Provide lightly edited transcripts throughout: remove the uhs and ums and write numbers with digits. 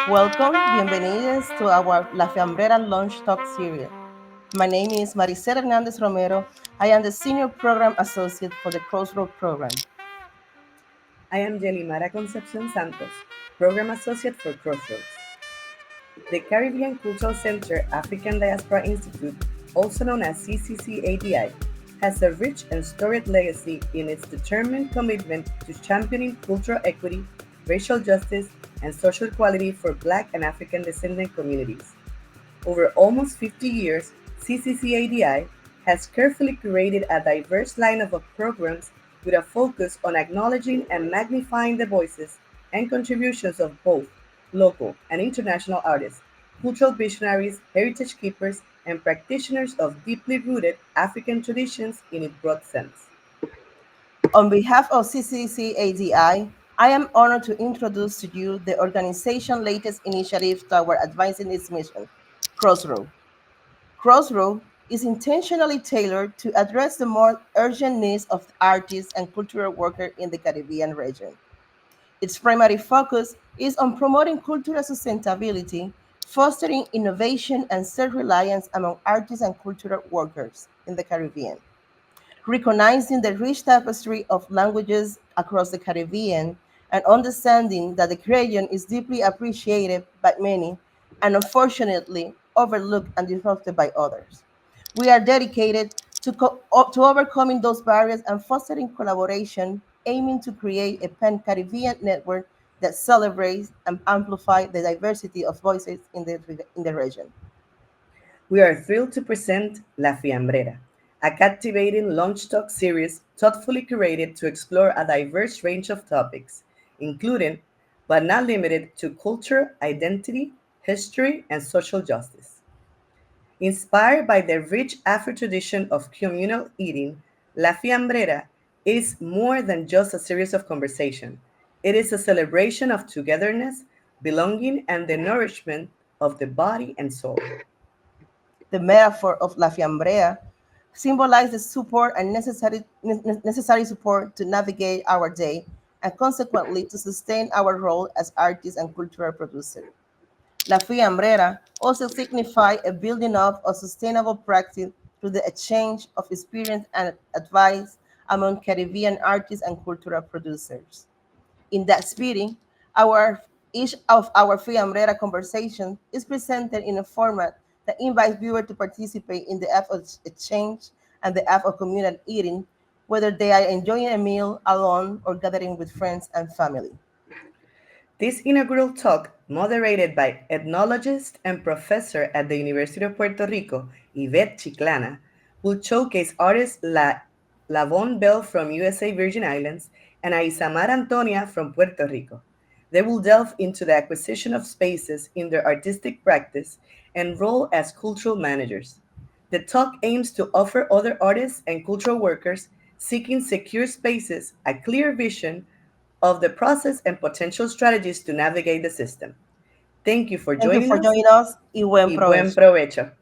Welcome, bienvenidos to our La Fiambrera Launch Talk series. My name is Maricel Hernandez Romero. I am the Senior Program Associate for the Crossroad Program. I am Yelimara Concepcion Santos, Program Associate for Crossroads. The Caribbean Cultural Center African Diaspora Institute, also known as CCCADI, has a rich and storied legacy in its determined commitment to championing cultural equity, racial justice, and social equality for Black and African descendant communities. Over almost 50 years, CCCADI has carefully curated a diverse lineup of programs with a focus on acknowledging and magnifying the voices and contributions of both local and international artists, cultural visionaries, heritage keepers, and practitioners of deeply rooted African traditions in its broad sense. On behalf of CCCADI, I am honored to introduce to you the organization's latest initiative toward advancing its mission, Crossroad. Crossroad is intentionally tailored to address the more urgent needs of artists and cultural workers in the Caribbean region. Its primary focus is on promoting cultural sustainability, fostering innovation and self-reliance among artists and cultural workers in the Caribbean. Recognizing the rich tapestry of languages across the Caribbean and understanding that the region is deeply appreciated by many and unfortunately overlooked and disrupted by others. We are dedicated to overcoming those barriers and fostering collaboration, aiming to create a pan Caribbean network that celebrates and amplifies the diversity of voices in the region. We are thrilled to present La Fiambrera, a captivating launch talk series thoughtfully curated to explore a diverse range of topics, including, but not limited to, culture, identity, history, and social justice. Inspired by the rich Afro tradition of communal eating, La Fiambrera is more than just a series of conversation. It is a celebration of togetherness, belonging, and the nourishment of the body and soul. The metaphor of La Fiambrea symbolizes the support and necessary support to navigate our day and consequently to sustain our role as artists and cultural producers. La Fiambrera also signifies a building up of sustainable practice through the exchange of experience and advice among Caribbean artists and cultural producers. In that spirit, our each of our Fiambrera conversations is presented in a format that invites viewers to participate in the act of exchange and the act of communal eating, whether they are enjoying a meal alone or gathering with friends and family. This inaugural talk, moderated by ethnologist and professor at the University of Puerto Rico, Yvette Chiclana, will showcase artists Lavon Bell from USA Virgin Islands and Aisamar Antonia from Puerto Rico. They will delve into the acquisition of spaces in their artistic practice and role as cultural managers. The talk aims to offer other artists and cultural workers seeking secure spaces a clear vision of the process and potential strategies to navigate the system. Thank you for Thank you joining for us joining us y buen y buen provecho. provecho.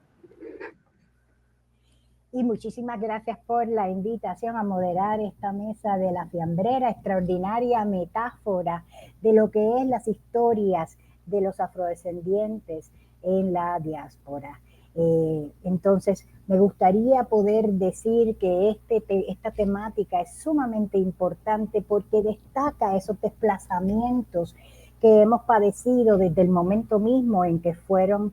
Y muchísimas gracias por la invitación a moderar esta mesa de la fiambrera, extraordinaria metáfora de lo que es las historias de los afrodescendientes en la diáspora. Entonces, me gustaría poder decir que esta temática es sumamente importante porque destaca esos desplazamientos que hemos padecido desde el momento mismo en que fueron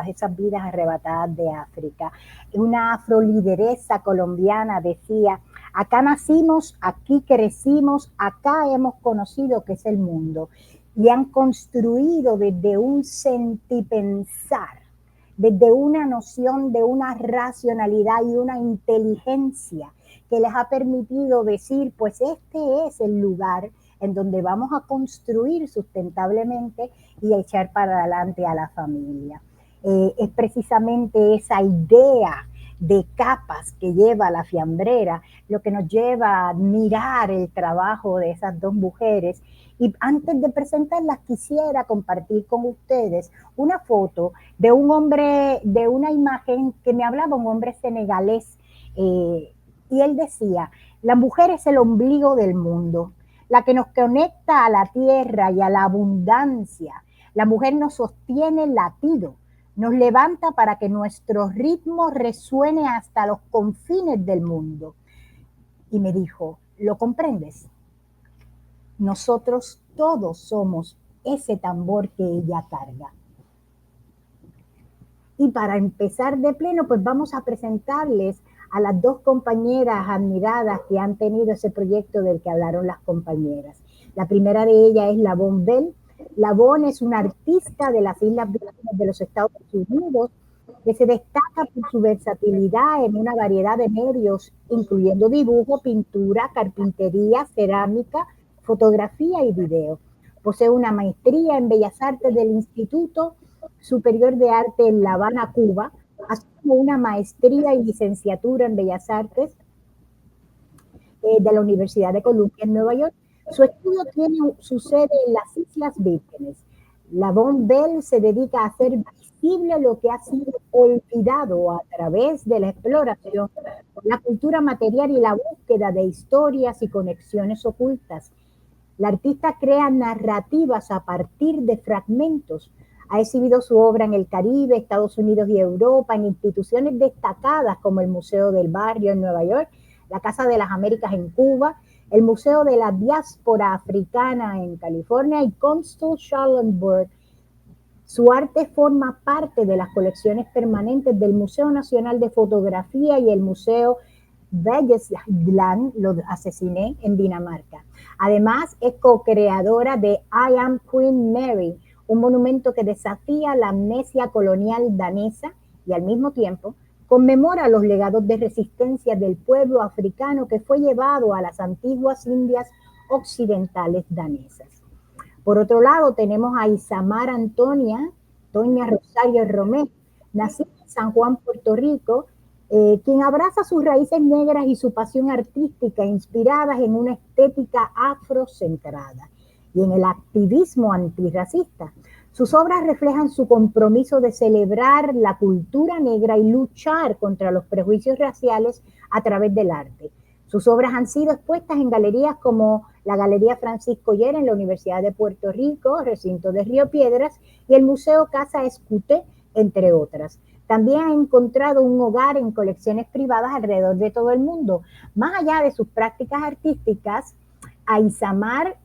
esas vidas arrebatadas de África. Una afrolideresa colombiana decía: acá nacimos, aquí crecimos, acá hemos conocido qué es el mundo. Y han construido desde un sentipensar, desde una noción de una racionalidad y una inteligencia que les ha permitido decir, pues este es el lugar en donde vamos a construir sustentablemente y a echar para adelante a la familia. Es precisamente esa idea de capas que lleva la fiambrera lo que nos lleva a admirar el trabajo de esas dos mujeres. Y antes de presentarlas, quisiera compartir con ustedes una foto de un hombre, de una imagen que me hablaba un hombre senegalés, y él decía: la mujer es el ombligo del mundo, la que nos conecta a la tierra y a la abundancia, La mujer nos sostiene el latido, nos levanta para que nuestro ritmo resuene hasta los confines del mundo. Y me dijo, ¿lo comprendes? Nosotros todos somos ese tambor que ella carga. Y para empezar de pleno, pues vamos a presentarles a las dos compañeras admiradas que han tenido ese proyecto del que hablaron las compañeras. La primera de ellas es Lavonne Bell. Lavonne es una artista de las Islas Vírgenes de los Estados Unidos que se destaca por su versatilidad en una variedad de medios, incluyendo dibujo, pintura, carpintería, cerámica, fotografía y video. Posee una maestría en Bellas Artes del Instituto Superior de Arte en La Habana, Cuba, así como una maestría y licenciatura en Bellas Artes de la Universidad de Columbia en Nueva York. Su estudio tiene su sede en las Islas Vírgenes. Lavonne Bell se dedica a hacer visible lo que ha sido olvidado a través de la exploración, la cultura material y la búsqueda de historias y conexiones ocultas. La artista crea narrativas a partir de fragmentos. Ha exhibido su obra en el Caribe, Estados Unidos y Europa, en instituciones destacadas como el Museo del Barrio en Nueva York, la Casa de las Américas en Cuba, el Museo de la Diáspora Africana en California y Kunsthaus Charlottenburg. Su arte forma parte de las colecciones permanentes del Museo Nacional de Fotografía y el Museo Bergensland, lo asesiné, en Dinamarca. Además, es co-creadora de I Am Queen Mary, un monumento que desafía la amnesia colonial danesa y al mismo tiempo conmemora los legados de resistencia del pueblo africano que fue llevado a las antiguas Indias occidentales danesas. Por otro lado, tenemos a Isamar Toña Rosario Romero, nacida en San Juan, Puerto Rico, quien abraza sus raíces negras y su pasión artística inspiradas en una estética afrocentrada y en el activismo antirracista. Sus obras reflejan su compromiso de celebrar la cultura negra y luchar contra los prejuicios raciales a través del arte. Sus obras han sido expuestas en galerías como la Galería Francisco Llera en la Universidad de Puerto Rico, recinto de Río Piedras, y el Museo Casa Escuté, entre otras. También ha encontrado un hogar en colecciones privadas alrededor de todo el mundo. Más allá de sus prácticas artísticas, Isamar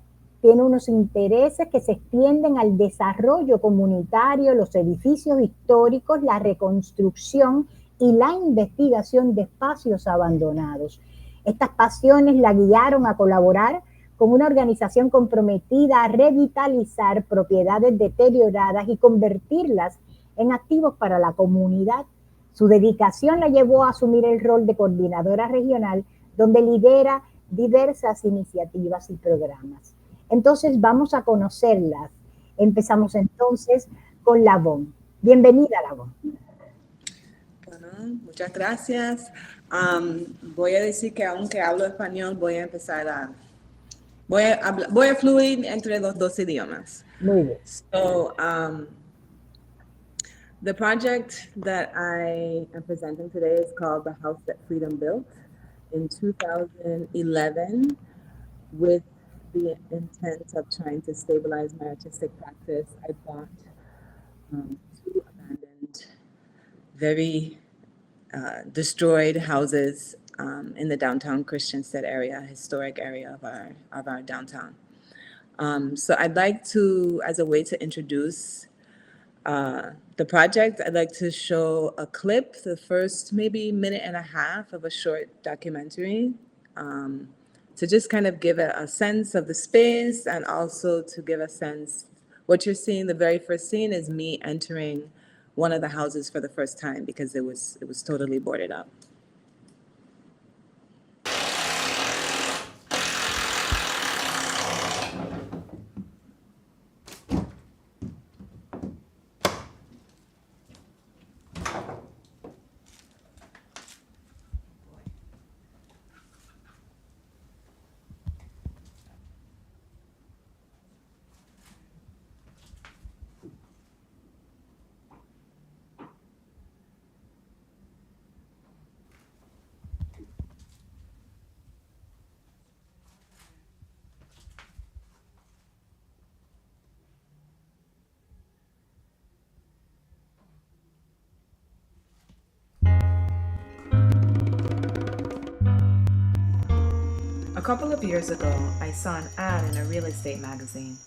tiene unos intereses que se extienden al desarrollo comunitario, los edificios históricos, la reconstrucción y la investigación de espacios abandonados. Estas pasiones la guiaron a colaborar con una organización comprometida a revitalizar propiedades deterioradas y convertirlas en activos para la comunidad. Su dedicación la llevó a asumir el rol de coordinadora regional, donde lidera diversas iniciativas y programas. Entonces vamos a conocerlas. Empezamos entonces con Lavonne. Bienvenida, Lavonne. Bueno, muchas gracias. Voy a decir que aunque hablo español, voy a fluir entre los dos idiomas. Muy bien. So, the project that I am presenting today is called The House That Freedom Built. In 2011, with the intent of trying to stabilize my artistic practice, I bought 2 abandoned, very destroyed houses in the downtown Christiansted area, historic area of our downtown. So I'd like to, as a way to introduce the project, I'd like to show a clip, the first maybe minute and a half of a short documentary, to just kind of give a sense of the space and also to give a sense, what you're seeing, the very first scene is me entering one of the houses for the first time because it was totally boarded up. couple of years ago, I saw an ad in a real estate magazine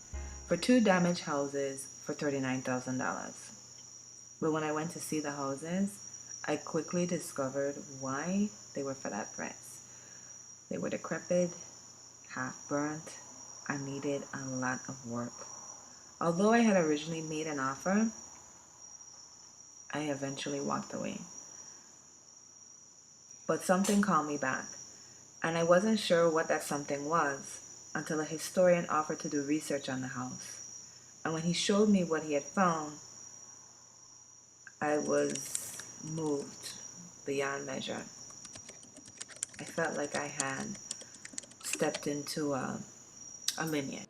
for 2 damaged houses for $39,000. But when I went to see the houses, I quickly discovered why they were for that price. They were decrepit, half burnt, and needed a lot of work. Although I had originally made an offer, I eventually walked away. But something called me back, and I wasn't sure what that something was until a historian offered to do research on the house. And when he showed me what he had found, I was moved beyond measure. I felt like I had stepped into a lineage.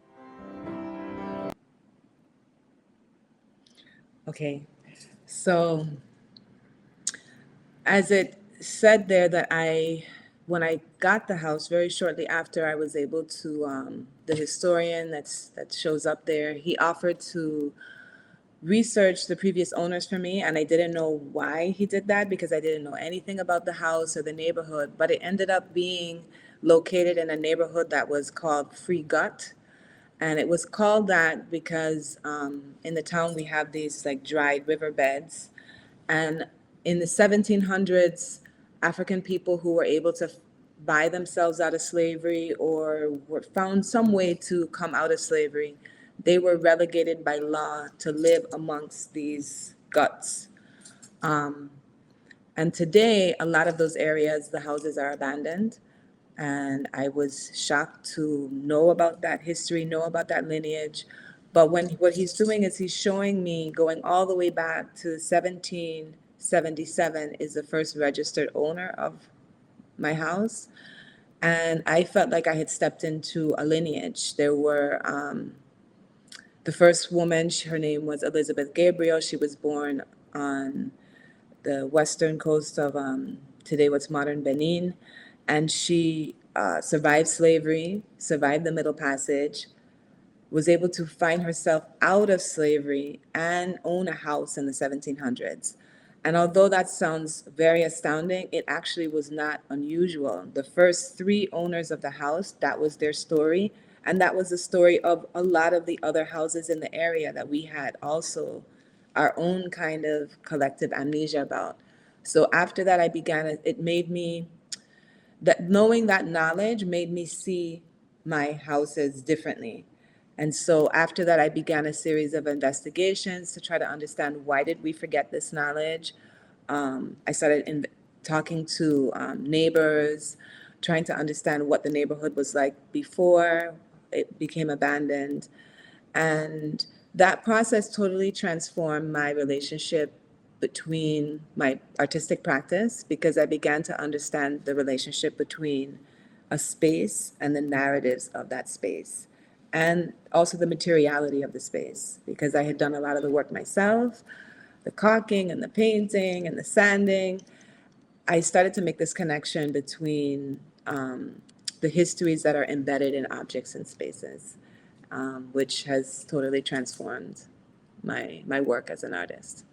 Okay, so as it said there that when I got the house, very shortly after, I was able to, the historian that shows up there, he offered to research the previous owners for me, and I didn't know why he did that because I didn't know anything about the house or the neighborhood, but it ended up being located in a neighborhood that was called Free Gut. And it was called that because in the town we have these like dried riverbeds. And in the 1700s, African people who were able to buy themselves out of slavery or found some way to come out of slavery, they were relegated by law to live amongst these guts. And today, a lot of those areas, the houses are abandoned. And I was shocked to know about that history, know about that lineage. But what he's doing is he's showing me going all the way back to 1777 is the first registered owner of my house. And I felt like I had stepped into a lineage. There were the first woman, her name was Elizabeth Gabriel. She was born on the western coast of today what's modern Benin. And she survived slavery, survived the Middle Passage, was able to find herself out of slavery and own a house in the 1700s. And although that sounds very astounding, it actually was not unusual. The first 3 owners of the house, that was their story. And that was the story of a lot of the other houses in the area that we had also our own kind of collective amnesia about. So after that, it made me, that knowing that knowledge made me see my houses differently. And so after that, I began a series of investigations to try to understand why did we forget this knowledge. I started talking to neighbors, trying to understand what the neighborhood was like before it became abandoned. And that process totally transformed my relationship between my artistic practice because I began to understand the relationship between a space and the narratives of that space, and also the materiality of the space because I had done a lot of the work myself, the caulking and the painting and the sanding. I started to make this connection between the histories that are embedded in objects and spaces, which has totally transformed my work as an artist.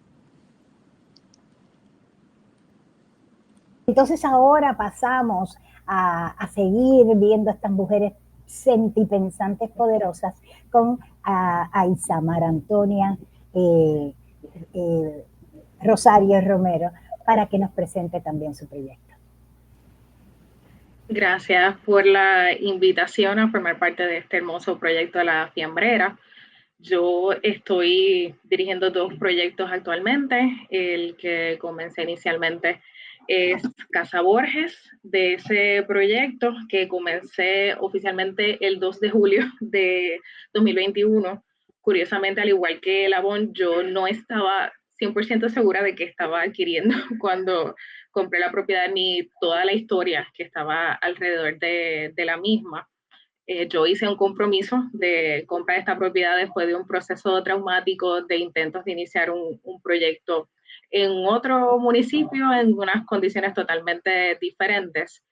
Entonces ahora pasamos a seguir viendo a estas mujeres sentipensantes poderosas con a Isamar Antonia Rosario Romero para que nos presente también su proyecto. Gracias por la invitación a formar parte de este hermoso proyecto de La Fiambrera. Yo estoy dirigiendo 2 proyectos actualmente. El que comencé inicialmente es Casa Borges. De ese proyecto que comencé oficialmente el 2 de julio de 2021. Curiosamente, al igual que Labón, yo no estaba 100% segura de que estaba adquiriendo cuando compré la propiedad ni toda la historia que estaba alrededor de la misma. Yo hice un compromiso de compra de esta propiedad después de un proceso traumático de intentos de iniciar un proyecto en otro municipio en unas condiciones totalmente diferentes.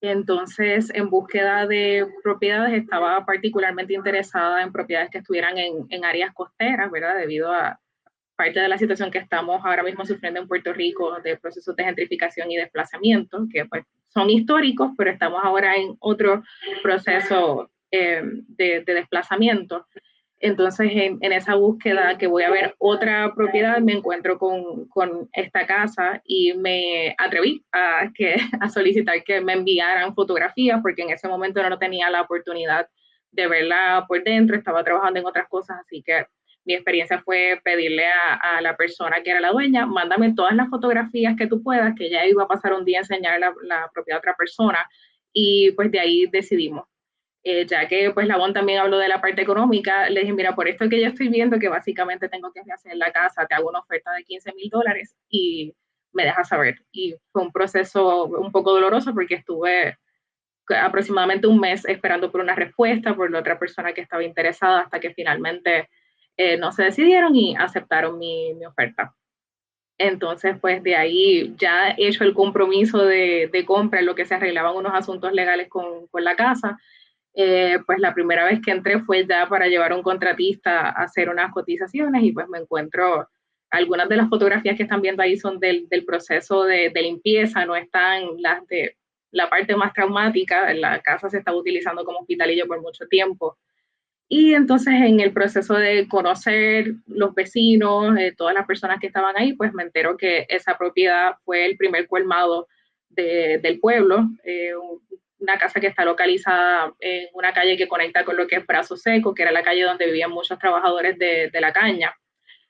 Entonces, en búsqueda de propiedades, estaba particularmente interesada en propiedades que estuvieran en áreas costeras, ¿verdad? Debido a parte de la situación que estamos ahora mismo sufriendo en Puerto Rico de procesos de gentrificación y desplazamiento, que pues son históricos, pero estamos ahora en otro proceso de desplazamiento. Entonces, en esa búsqueda que voy a ver otra propiedad, me encuentro con esta casa y me atreví a solicitar que me enviaran fotografías, porque en ese momento no tenía la oportunidad de verla por dentro, estaba trabajando en otras cosas, así que mi experiencia fue pedirle a la persona que era la dueña, mándame todas las fotografías que tú puedas, que ya iba a pasar un día a enseñar la propiedad a otra persona, y pues de ahí decidimos. Ya que pues Labón también habló de la parte económica, le dije, mira, por esto que yo estoy viendo que básicamente tengo que hacer la casa, te hago una oferta de $15,000 y me dejas saber. Y fue un proceso un poco doloroso porque estuve aproximadamente un mes esperando por una respuesta por la otra persona que estaba interesada hasta que finalmente no se decidieron y aceptaron mi oferta. Entonces, pues de ahí ya he hecho el compromiso de compra en lo que se arreglaban unos asuntos legales con la casa. Pues la primera vez que entré fue ya para llevar a un contratista a hacer unas cotizaciones y pues me encuentro, algunas de las fotografías que están viendo ahí son del proceso de limpieza, no están las de la parte más traumática, la casa se estaba utilizando como hospitalillo por mucho tiempo. Y entonces en el proceso de conocer los vecinos, todas las personas que estaban ahí, pues me entero que esa propiedad fue el primer colmado del pueblo, una casa que está localizada en una calle que conecta con lo que es Brazo Seco, que era la calle donde vivían muchos trabajadores de la caña.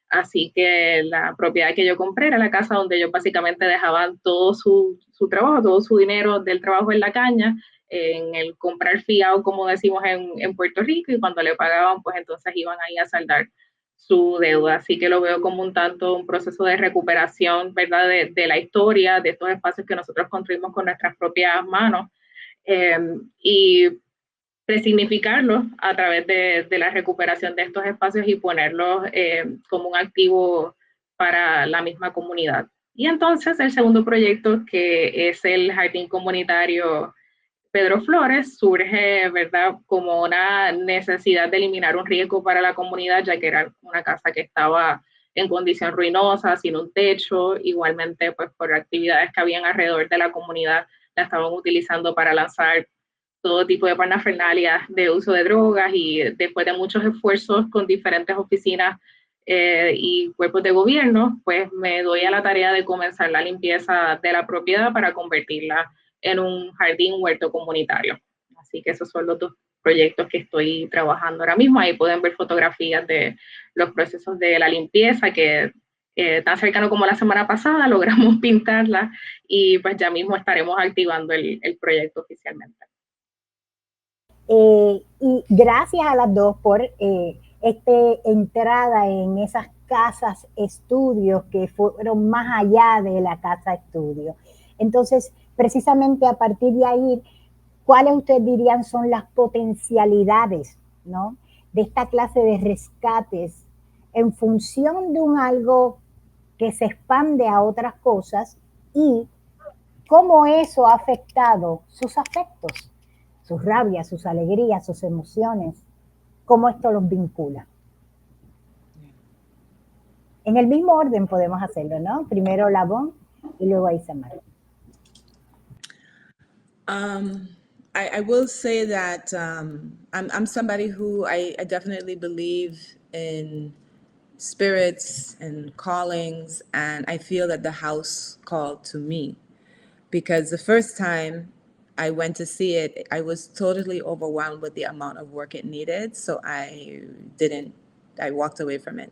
Así que la propiedad que yo compré era la casa donde ellos básicamente dejaban todo su trabajo, todo su dinero del trabajo en la caña, en el comprar fiado, como decimos en Puerto Rico, y cuando le pagaban, pues entonces iban ahí a saldar su deuda. Así que lo veo como un tanto un proceso de recuperación, ¿verdad? De la historia, de estos espacios que nosotros construimos con nuestras propias manos. Y resignificarlos a través de la recuperación de estos espacios y ponerlos como un activo para la misma comunidad. Y entonces el segundo proyecto, que es el Jardín Comunitario Pedro Flores, surge, ¿verdad?, como una necesidad de eliminar un riesgo para la comunidad, ya que era una casa que estaba en condición ruinosa, sin un techo, igualmente pues por actividades que habían alrededor de la comunidad, la estaban utilizando para lanzar todo tipo de parafernalias de uso de drogas, y después de muchos esfuerzos con diferentes oficinas y cuerpos de gobierno, pues me doy a la tarea de comenzar la limpieza de la propiedad para convertirla en un jardín huerto comunitario. Así que esos son los dos proyectos que estoy trabajando ahora mismo. Ahí pueden ver fotografías de los procesos de la limpieza, que tan cercano como la semana pasada logramos pintarla, y pues ya mismo estaremos activando el proyecto oficialmente. Y gracias a las dos por entrada en esas casas estudios que fueron más allá de la casa estudio. Entonces, precisamente a partir de ahí, ¿cuáles ustedes dirían son las potencialidades, ¿no?, de esta clase de rescates en función de un algo que se expande a otras cosas, y cómo eso ha afectado sus afectos, sus rabias, sus alegrías, sus emociones, cómo esto los vincula? En el mismo orden podemos hacerlo, ¿no? Primero Labón y luego Isamar. I will say that I'm somebody who I definitely believe in spirits and callings, and I feel that the house called to me, because the first time I went to see it, I was totally overwhelmed with the amount of work it needed, so I walked away from it.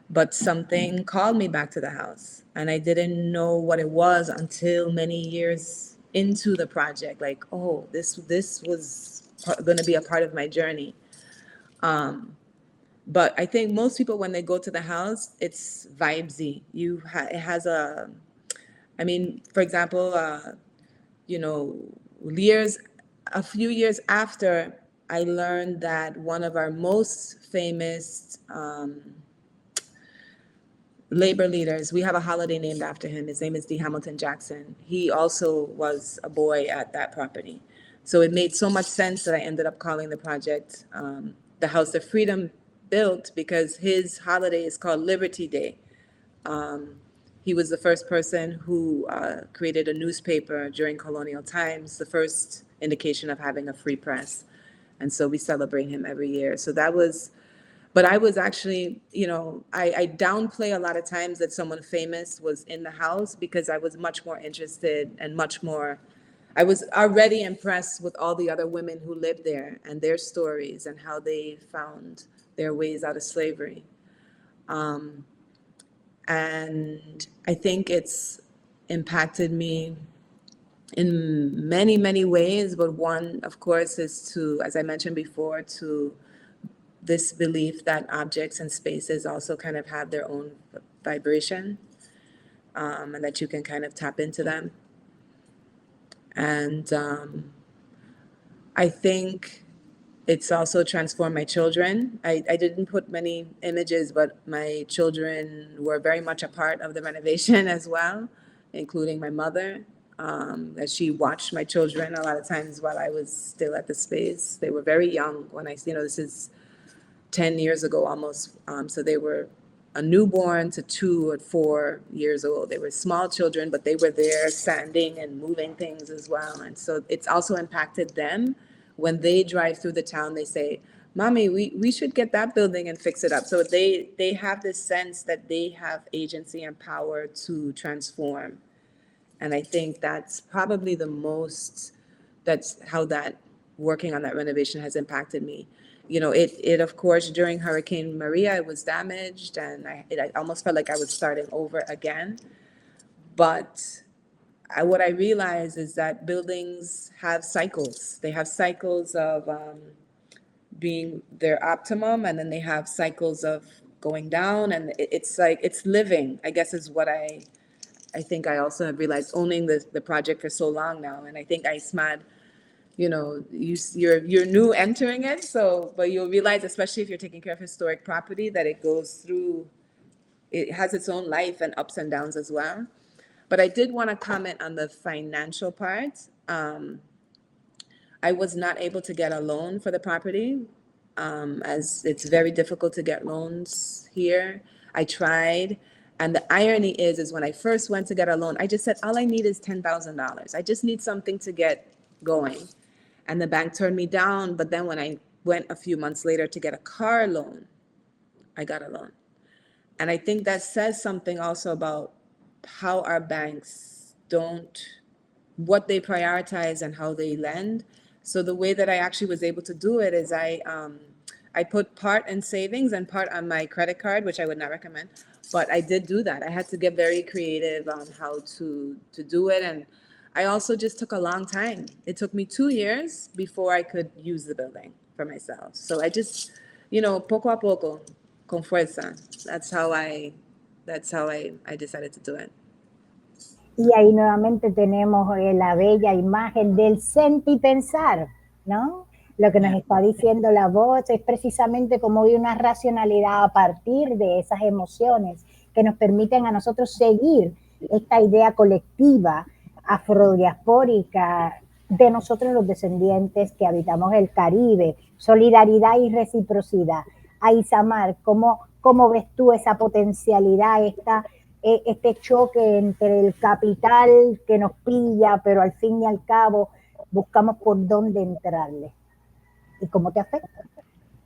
But something called me back to the house, and I didn't know what it was until many years into the project. Like, oh, this was going to be a part of my journey. But I think most people, when they go to the house, it's vibesy. It has a, I mean, for example, you know, a few years after, I learned that one of our most famous labor leaders, we have a holiday named after him. His name is D. Hamilton Jackson. He also was a boy at that property. So it made so much sense that I ended up calling the project the House that Freedom Built, because his holiday is called Liberty Day. He was the first person who created a newspaper during colonial times, the first indication of having a free press. And so we celebrate him every year. So that was, but I was actually, you know, I downplay a lot of times that someone famous was in the house because I was much more interested and much more, I was already impressed with all the other women who lived there and their stories and how they found their ways out of slavery. And I think it's impacted me in many, many ways. But one, of course, is to, as I mentioned before, to this belief that objects and spaces also kind of have their own vibration, and that you can kind of tap into them. And I think it's also transformed my children. I didn't put many images, but my children were very much a part of the renovation as well, including my mother, as she watched my children a lot of times while I was still at the space. They were very young when I, you know, this is 10 years ago almost. So they were a newborn to 2 or 4 years old. They were small children, but they were there standing and moving things as well. And so it's also impacted them. When they drive through the town, they say, Mommy, we should get that building and fix it up. So they have this sense that they have agency and power to transform. And I think that's probably the most, that's how that working on that renovation has impacted me. You know, it of course, during Hurricane Maria, it was damaged and I almost felt like I was starting over again. But what I realized is that buildings have cycles. They have cycles of being their optimum, and then they have cycles of going down. And it's like, it's living, I guess, is what I think I also have realized owning the project for so long now. And I think ISMAD, you know, you're new entering it. So, but you'll realize, especially if you're taking care of historic property, that it goes through, it has its own life and ups and downs as well. But I did want to comment on the financial part. I was not able to get a loan for the property, as it's very difficult to get loans here. I tried. And the irony is when I first went to get a loan, I just said, all I need is $10,000. I just need something to get going. And the bank turned me down. But then when I went a few months later to get a car loan, I got a loan. And I think that says something also about how our banks what they prioritize and how they lend. So the way that I actually was able to do it is I put part in savings and part on my credit card, which I would not recommend. But I did do that. I had to get very creative on how to do it. And I also just took a long time. It took me 2 years before I could use the building for myself. So I just, you know, poco a poco, con fuerza. That's how I decided to do it. Y ahí nuevamente tenemos la bella imagen del sentir y pensar, ¿no? Lo que nos está diciendo la voz es precisamente como hay una racionalidad a partir de esas emociones que nos permiten a nosotros seguir esta idea colectiva afrodiaspórica de nosotros los descendientes que habitamos el Caribe, solidaridad y reciprocidad. Isamar, ¿cómo ves tú esa potencialidad, este choque entre el capital que nos pilla, pero al fin y al cabo buscamos por dónde entrarle? ¿Y cómo te afecta?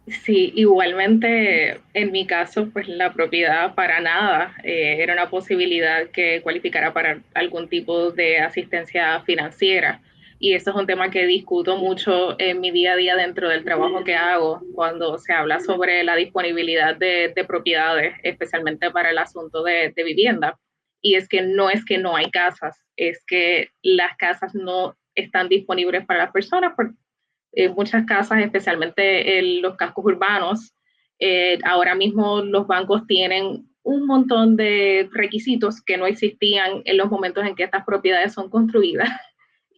Sí, igualmente en mi caso, pues la propiedad para nada era una posibilidad que cualificara para algún tipo de asistencia financiera. Y eso es un tema que discuto mucho en mi día a día dentro del trabajo que hago cuando se habla sobre la disponibilidad de propiedades, especialmente para el asunto de vivienda. Y es que no hay casas, es que las casas no están disponibles para las personas. Muchas casas, especialmente en los cascos urbanos, ahora mismo los bancos tienen un montón de requisitos que no existían en los momentos en que estas propiedades son construidas.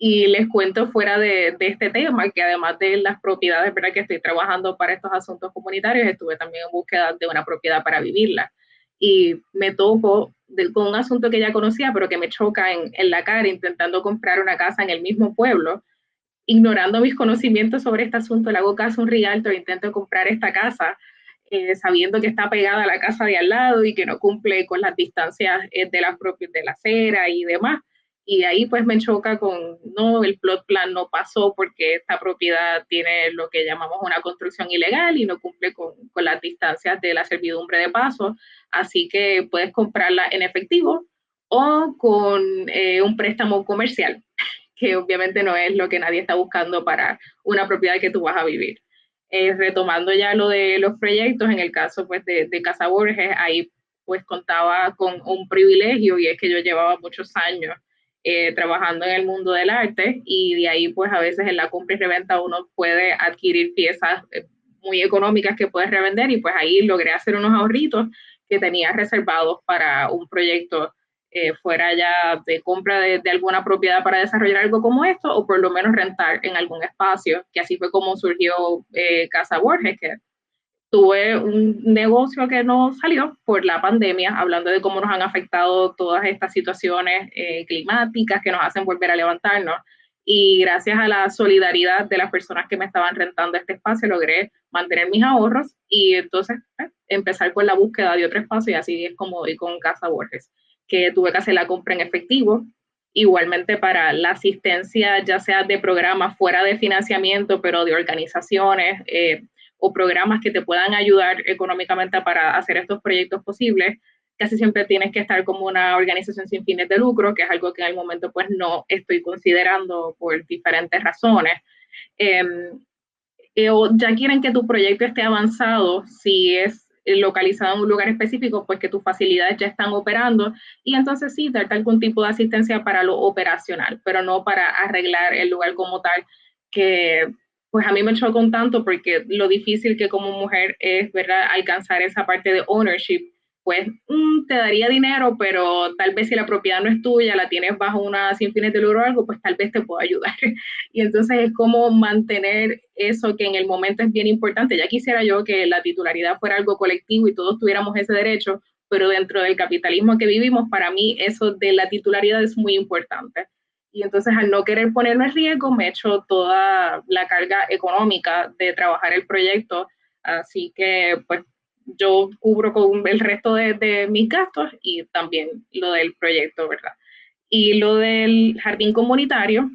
Y les cuento fuera de este tema que además de las propiedades, ¿verdad?, que estoy trabajando para estos asuntos comunitarios, estuve también en búsqueda de una propiedad para vivirla. Y me topo con un asunto que ya conocía, pero que me choca en la cara, intentando comprar una casa en el mismo pueblo, ignorando mis conocimientos sobre este asunto. Le hago caso a un realtor, intento comprar esta casa sabiendo que está pegada a la casa de al lado y que no cumple con las distancias de la acera y demás. Y ahí pues me choca con, no, el plot plan no pasó porque esta propiedad tiene lo que llamamos una construcción ilegal y no cumple con las distancias de la servidumbre de paso, así que puedes comprarla en efectivo o con un préstamo comercial, que obviamente no es lo que nadie está buscando para una propiedad que tú vas a vivir. Retomando ya lo de los proyectos, en el caso pues de Casa Borges, ahí pues contaba con un privilegio y es que yo llevaba muchos años trabajando en el mundo del arte y de ahí pues a veces en la compra y reventa uno puede adquirir piezas muy económicas que puedes revender y pues ahí logré hacer unos ahorritos que tenía reservados para un proyecto fuera ya de compra de alguna propiedad para desarrollar algo como esto o por lo menos rentar en algún espacio, que así fue como surgió Casa Borges, que tuve un negocio que no salió por la pandemia, hablando de cómo nos han afectado todas estas situaciones climáticas que nos hacen volver a levantarnos. Y gracias a la solidaridad de las personas que me estaban rentando este espacio, logré mantener mis ahorros y entonces empezar con la búsqueda de otro espacio y así es como doy con Casa Borges, que tuve que hacer la compra en efectivo. Igualmente para la asistencia, ya sea de programas fuera de financiamiento, pero de organizaciones, o programas que te puedan ayudar económicamente para hacer estos proyectos posibles, casi siempre tienes que estar como una organización sin fines de lucro, que es algo que en el momento pues no estoy considerando por diferentes razones. Eh, o ya quieren que tu proyecto esté avanzado, si es localizado en un lugar específico, pues que tus facilidades ya están operando y entonces sí, darte algún tipo de asistencia para lo operacional, pero no para arreglar el lugar como tal, que pues a mí me chocó un tanto porque lo difícil que como mujer es, ¿verdad?, alcanzar esa parte de ownership, pues te daría dinero, pero tal vez si la propiedad no es tuya, la tienes bajo una sin fines de lucro o algo, pues tal vez te pueda ayudar. Y entonces es como mantener eso que en el momento es bien importante. Ya quisiera yo que la titularidad fuera algo colectivo y todos tuviéramos ese derecho, pero dentro del capitalismo que vivimos, para mí eso de la titularidad es muy importante. Y entonces al no querer ponerme en riesgo, me echo toda la carga económica de trabajar el proyecto. Así que pues yo cubro con el resto de mis gastos y también lo del proyecto, ¿verdad? Y lo del jardín comunitario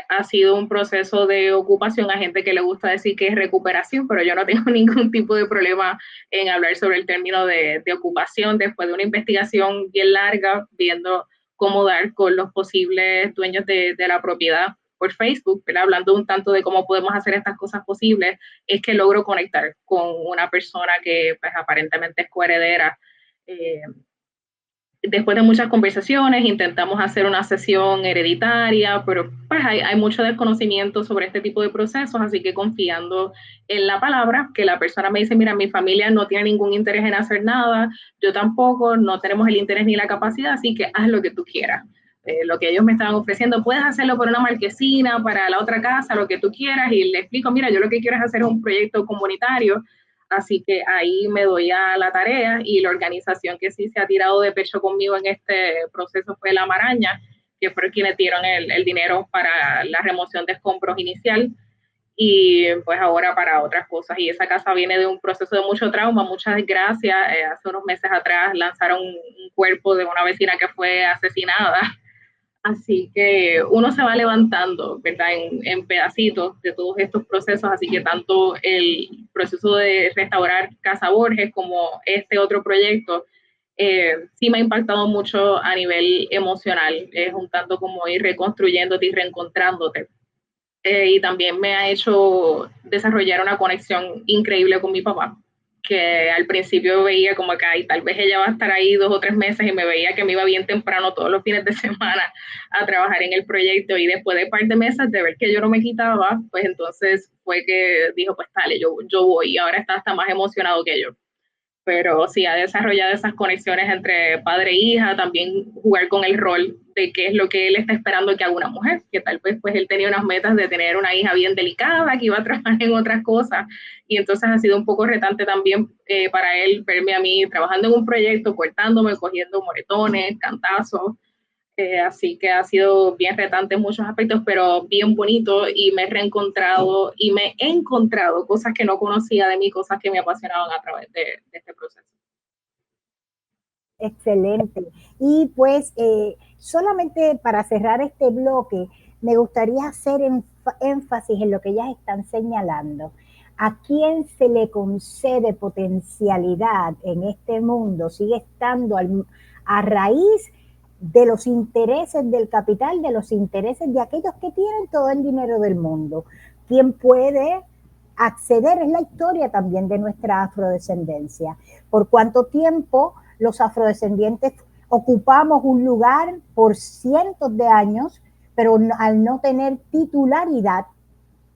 ha sido un proceso de ocupación a gente que le gusta decir que es recuperación, pero yo no tengo ningún tipo de problema en hablar sobre el término de ocupación después de una investigación bien larga, viendo cómo dar con los posibles dueños de la propiedad por Facebook, ¿verdad? Hablando un tanto de cómo podemos hacer estas cosas posibles, es que logro conectar con una persona que pues, aparentemente es coheredera. Después de muchas conversaciones intentamos hacer una sesión hereditaria, pero pues hay mucho desconocimiento sobre este tipo de procesos, así que confiando en la palabra, que la persona me dice, mira, mi familia no tiene ningún interés en hacer nada, yo tampoco, no tenemos el interés ni la capacidad, así que haz lo que tú quieras. Lo que ellos me estaban ofreciendo, puedes hacerlo por una marquesina, para la otra casa, lo que tú quieras, y le explico, mira, yo lo que quiero es hacer un proyecto comunitario. Así que ahí me doy a la tarea y la organización que sí se ha tirado de pecho conmigo en este proceso fue La Maraña, que fueron quienes dieron el dinero para la remoción de escombros inicial y pues ahora para otras cosas. Y esa casa viene de un proceso de mucho trauma, muchas desgracias. Hace unos meses atrás lanzaron un cuerpo de una vecina que fue asesinada. Así que uno se va levantando, ¿verdad? En pedacitos de todos estos procesos, así que tanto el proceso de restaurar Casa Borges como este otro proyecto, sí me ha impactado mucho a nivel emocional. Es un tanto como ir reconstruyéndote y reencontrándote. Y también me ha hecho desarrollar una conexión increíble con mi papá, que al principio veía como que ay, tal vez ella va a estar ahí 2 o 3 meses y me veía que me iba bien temprano todos los fines de semana a trabajar en el proyecto y después de un par de meses de ver que yo no me quitaba, pues entonces fue que dijo, pues dale, yo voy y ahora está hasta más emocionado que yo. Pero sí ha desarrollado esas conexiones entre padre e hija, también jugar con el rol de qué es lo que él está esperando que haga una mujer, que tal vez pues él tenía unas metas de tener una hija bien delicada, que iba a trabajar en otras cosas, y entonces ha sido un poco retante también para él verme a mí trabajando en un proyecto, cortándome, cogiendo moretones, cantazos, así que ha sido bien retante en muchos aspectos, pero bien bonito, y me he reencontrado y me he encontrado cosas que no conocía de mí, cosas que me apasionaban a través de este proceso. Excelente. Y pues solamente para cerrar este bloque, me gustaría hacer énfasis en lo que ellas están señalando. ¿A quién se le concede potencialidad en este mundo? Sigue estando a raíz de los intereses del capital, de los intereses de aquellos que tienen todo el dinero del mundo. ¿Quién puede acceder? Es la historia también de nuestra afrodescendencia. ¿Por cuánto tiempo los afrodescendientes ocupamos un lugar por cientos de años, pero al no tener titularidad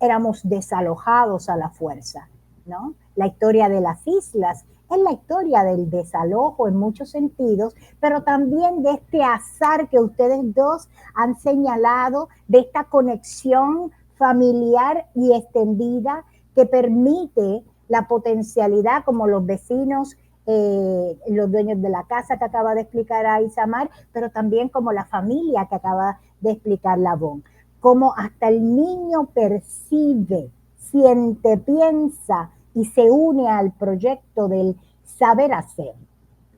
éramos desalojados a la fuerza, ¿no? La historia de las islas es la historia del desalojo en muchos sentidos, pero también de este azar que ustedes dos han señalado, de esta conexión familiar y extendida que permite la potencialidad, como los vecinos, los dueños de la casa que acaba de explicar a Isamar, pero también como la familia que acaba de explicar Lavonne. Como hasta el niño percibe, siente, piensa y se une al proyecto del saber hacer.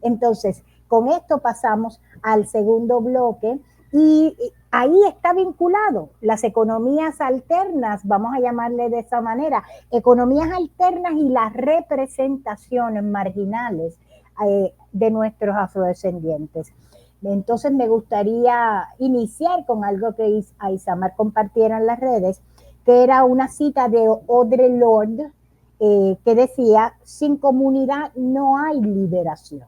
Entonces, con esto pasamos al segundo bloque y ahí está vinculado las economías alternas, vamos a llamarle de esa manera, economías alternas y las representaciones marginales de nuestros afrodescendientes. Entonces me gustaría iniciar con algo que Isamar compartiera en las redes, que era una cita de Audre Lorde que decía, sin comunidad no hay liberación.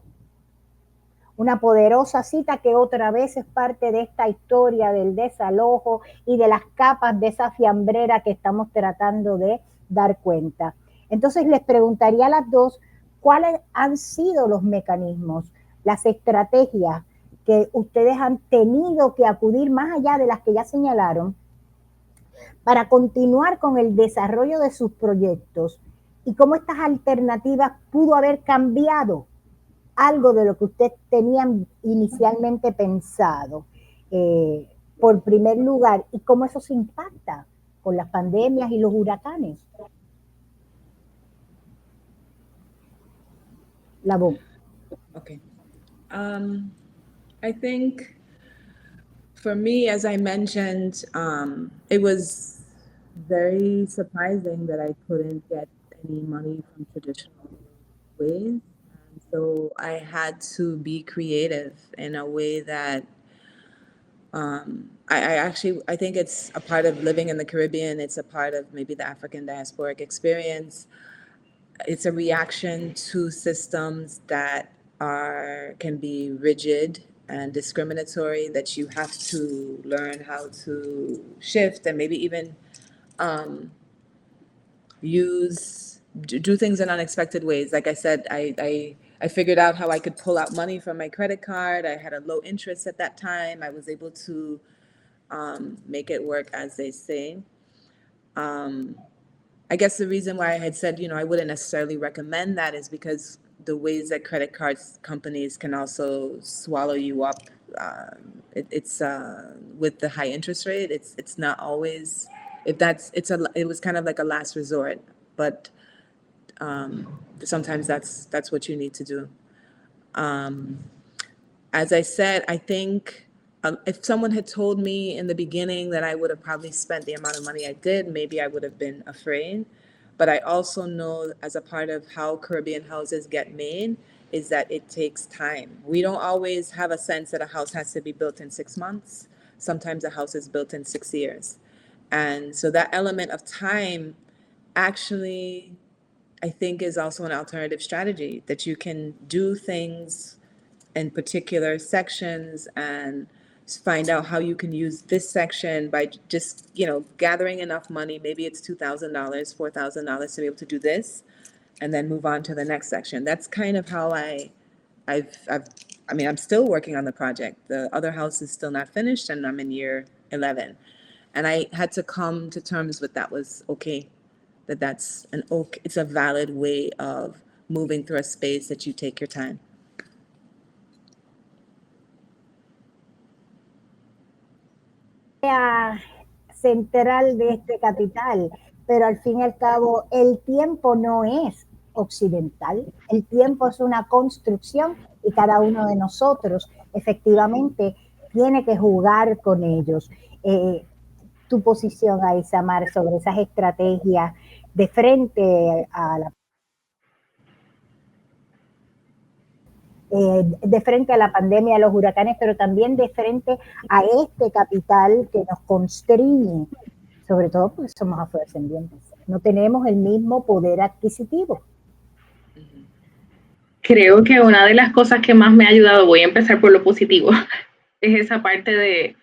Una poderosa cita que otra vez es parte de esta historia del desalojo y de las capas de esa fiambrera que estamos tratando de dar cuenta. Entonces les preguntaría a las dos, ¿cuáles han sido los mecanismos, las estrategias que ustedes han tenido que acudir más allá de las que ya señalaron para continuar con el desarrollo de sus proyectos y cómo estas alternativas pudo haber cambiado algo de lo que ustedes tenían inicialmente pensado, por primer lugar, y cómo eso se impacta con las pandemias y los huracanes? Lavonne. Okay. I think for me, as I mentioned, it was very surprising that I couldn't get any money from traditional ways. So I had to be creative in a way that I think it's a part of living in the Caribbean. It's a part of maybe the African diasporic experience. It's a reaction to systems that can be rigid and discriminatory, that you have to learn how to shift and maybe even do things in unexpected ways. Like I said, I figured out how I could pull out money from my credit card. I had a low interest at that time. I was able to make it work, as they say. I guess the reason why I had said, I wouldn't necessarily recommend that is because the ways that credit cards companies can also swallow you up. It's with the high interest rate. It's not always. It was kind of like a last resort, but sometimes that's what you need to do. As I said, I think if someone had told me in the beginning that I would have probably spent the amount of money I did, maybe I would have been afraid. But I also know, as a part of how Caribbean houses get made, is that it takes time. We don't always have a sense that a house has to be built in 6 months. Sometimes a house is built in 6 years. And so that element of time actually, I think, is also an alternative strategy, that you can do things in particular sections and find out how you can use this section by just, gathering enough money. Maybe it's $2,000, $4,000 to be able to do this, and then move on to the next section. That's kind of how I'm still working on the project. The other house is still not finished, and I'm in year 11. And I had to come to terms with that was okay, it's a valid way of moving through a space, that you take your time. central de este capital, pero al fin y al cabo el tiempo no es occidental, el tiempo es una construcción y cada uno de nosotros efectivamente tiene que jugar con ellos. Tu posición, Isamar, sobre esas estrategias de frente a la de frente a la pandemia, a los huracanes, pero también de frente a este capital que nos constriñe, sobre todo porque somos afrodescendientes. No tenemos el mismo poder adquisitivo. Creo que una de las cosas que más me ha ayudado, voy a empezar por lo positivo, es esa parte de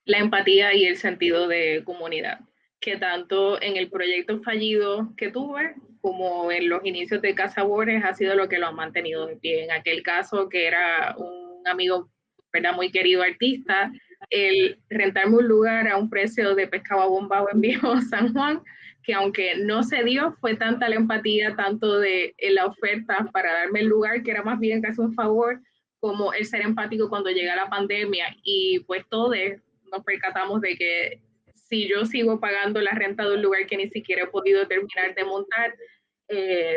la empatía y el sentido de comunidad, que tanto en el proyecto fallido que tuve como en los inicios de Casa Borges ha sido lo que lo ha mantenido de pie. En aquel caso, que era un amigo, ¿verdad?, muy querido artista, el rentarme un lugar a un precio de pescado a bombao en Viejo San Juan, que aunque no se dio, fue tanta la empatía, tanto de la oferta para darme el lugar, que era más bien casi un favor, como el ser empático cuando llega la pandemia. Y pues todos nos percatamos de que si yo sigo pagando la renta de un lugar que ni siquiera he podido terminar de montar,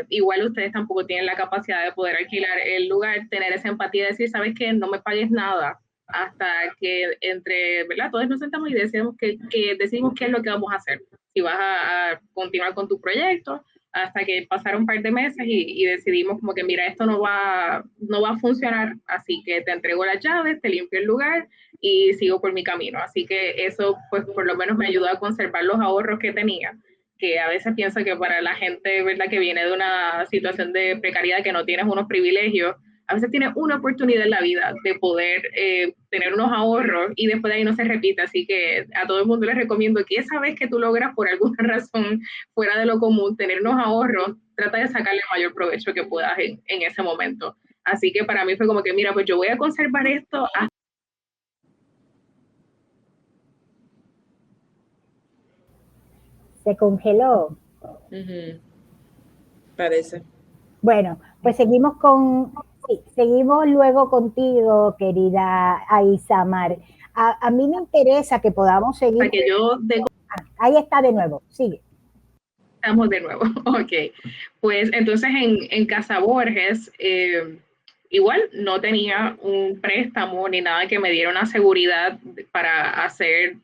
igual ustedes tampoco tienen la capacidad de poder alquilar el lugar, tener esa empatía de decir, ¿sabes qué? No me pagues nada hasta que entre, ¿verdad? Todos nos sentamos y decidimos decidimos qué es lo que vamos a hacer. Si vas a continuar con tu proyecto, hasta que pasaron un par de meses y decidimos como que mira, esto no va a funcionar, así que te entrego las llaves, te limpio el lugar y sigo por mi camino. Así que eso pues por lo menos me ayudó a conservar los ahorros que tenía, que a veces pienso que para la gente, ¿verdad?, que viene de una situación de precariedad, que no tienes unos privilegios, a veces tienes una oportunidad en la vida de poder tener unos ahorros y después de ahí no se repite. Así que a todo el mundo les recomiendo que esa vez que tú logras por alguna razón fuera de lo común tener unos ahorros, trata de sacarle el mayor provecho que puedas en ese momento. Así que para mí fue como que, mira, pues yo voy a conservar esto hasta... Se congeló. Parece. Bueno, pues seguimos luego contigo, querida Isamar. A mí me interesa que podamos seguir. Que yo ahí está de nuevo, sigue. Estamos de nuevo, ok. Pues entonces en Casa Borges, igual no tenía un préstamo ni nada que me diera una seguridad para hacer,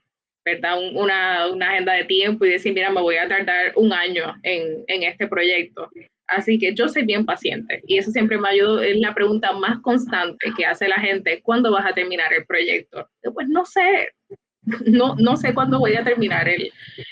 ¿verdad?, una agenda de tiempo y decir, mira, me voy a tardar un año en este proyecto. Así que yo soy bien paciente y eso siempre me ayuda. Es la pregunta más constante que hace la gente: ¿cuándo vas a terminar el proyecto? Pues no sé, no sé cuándo voy a terminar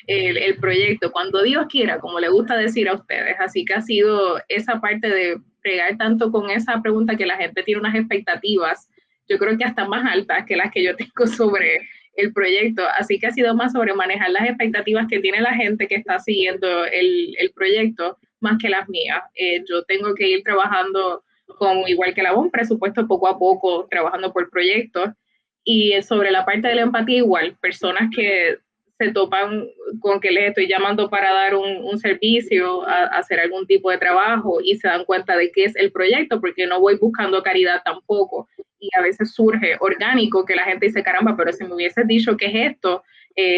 el proyecto, cuando Dios quiera, como le gusta decir a ustedes. Así que ha sido esa parte de fregar tanto con esa pregunta, que la gente tiene unas expectativas, yo creo que hasta más altas que las que yo tengo sobre el proyecto. Así que ha sido más sobre manejar las expectativas que tiene la gente que está siguiendo el proyecto, más que las mías. Yo tengo que ir trabajando con, igual que la BOM, presupuesto poco a poco, trabajando por proyectos. Y sobre la parte de la empatía, igual, personas que se topan con que les estoy llamando para dar un servicio, a hacer algún tipo de trabajo, y se dan cuenta de qué es el proyecto, porque no voy buscando caridad tampoco. Y a veces surge orgánico que la gente dice, caramba, pero si me hubieses dicho qué es esto,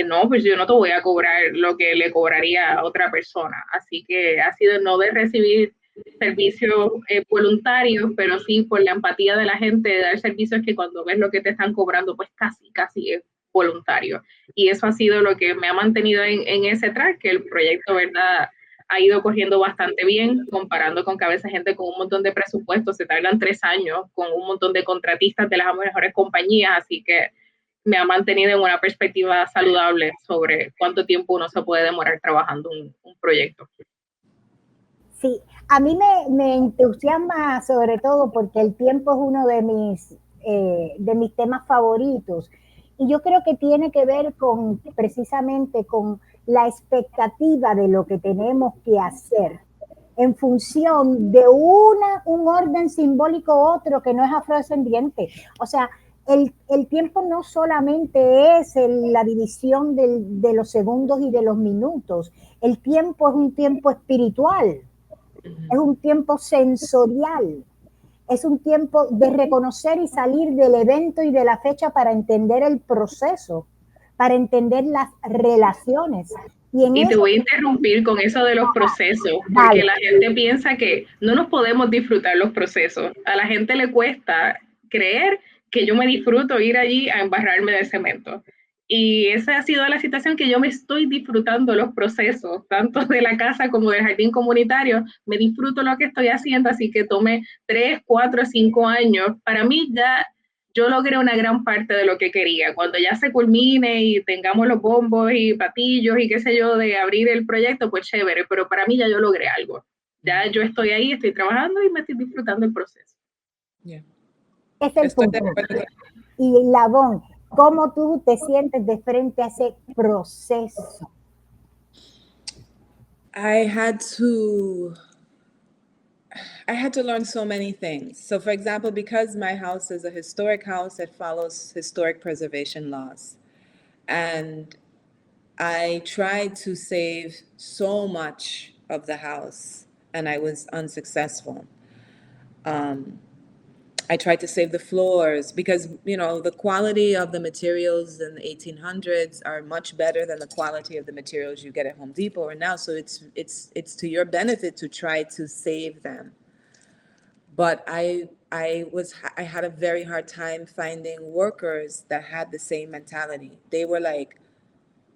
no, pues yo no te voy a cobrar lo que le cobraría a otra persona. Así que ha sido no de recibir servicios voluntarios, pero sí por la empatía de la gente, de dar servicios que cuando ves lo que te están cobrando, pues casi es voluntario. Y eso ha sido lo que me ha mantenido en ese track, que el proyecto, ¿verdad?, ha ido corriendo bastante bien, comparando con que a veces gente con un montón de presupuestos se tardan 3 años, con un montón de contratistas de las mejores compañías. Así que me ha mantenido en una perspectiva saludable sobre cuánto tiempo uno se puede demorar trabajando un proyecto. Sí, a mí me entusiasma sobre todo porque el tiempo es uno de mis temas favoritos. Y yo creo que tiene que ver precisamente con la expectativa de lo que tenemos que hacer en función de un orden simbólico u otro que no es afrodescendiente. O sea, el tiempo no solamente es la división de los segundos y de los minutos. El tiempo es un tiempo espiritual. Es un tiempo sensorial, es un tiempo de reconocer y salir del evento y de la fecha para entender el proceso, para entender las relaciones. Y te voy a interrumpir con eso de los procesos, porque la gente piensa que no nos podemos disfrutar los procesos. A la gente le cuesta creer que yo me disfruto ir allí a embarrarme de cemento. Y esa ha sido la situación, que yo me estoy disfrutando los procesos, tanto de la casa como del jardín comunitario. Me disfruto lo que estoy haciendo, así que tome 3, 4, 5 años. Para mí ya yo logré una gran parte de lo que quería. Cuando ya se culmine y tengamos los bombos y patillos y qué sé yo de abrir el proyecto, pues chévere, pero para mí ya yo logré algo. Ya yo estoy ahí, estoy trabajando y me estoy disfrutando el proceso. Yeah. Es el punto. Y Lavonne, ¿cómo tú te sientes de frente a ese proceso? I had to learn so many things. So for example, because my house is a historic house, it follows historic preservation laws. And I tried to save so much of the house, and I was unsuccessful. I tried to save the floors because, you know, the quality of the materials in the 1800s are much better than the quality of the materials you get at Home Depot or now. So it's to your benefit to try to save them. But I had a very hard time finding workers that had the same mentality. They were like,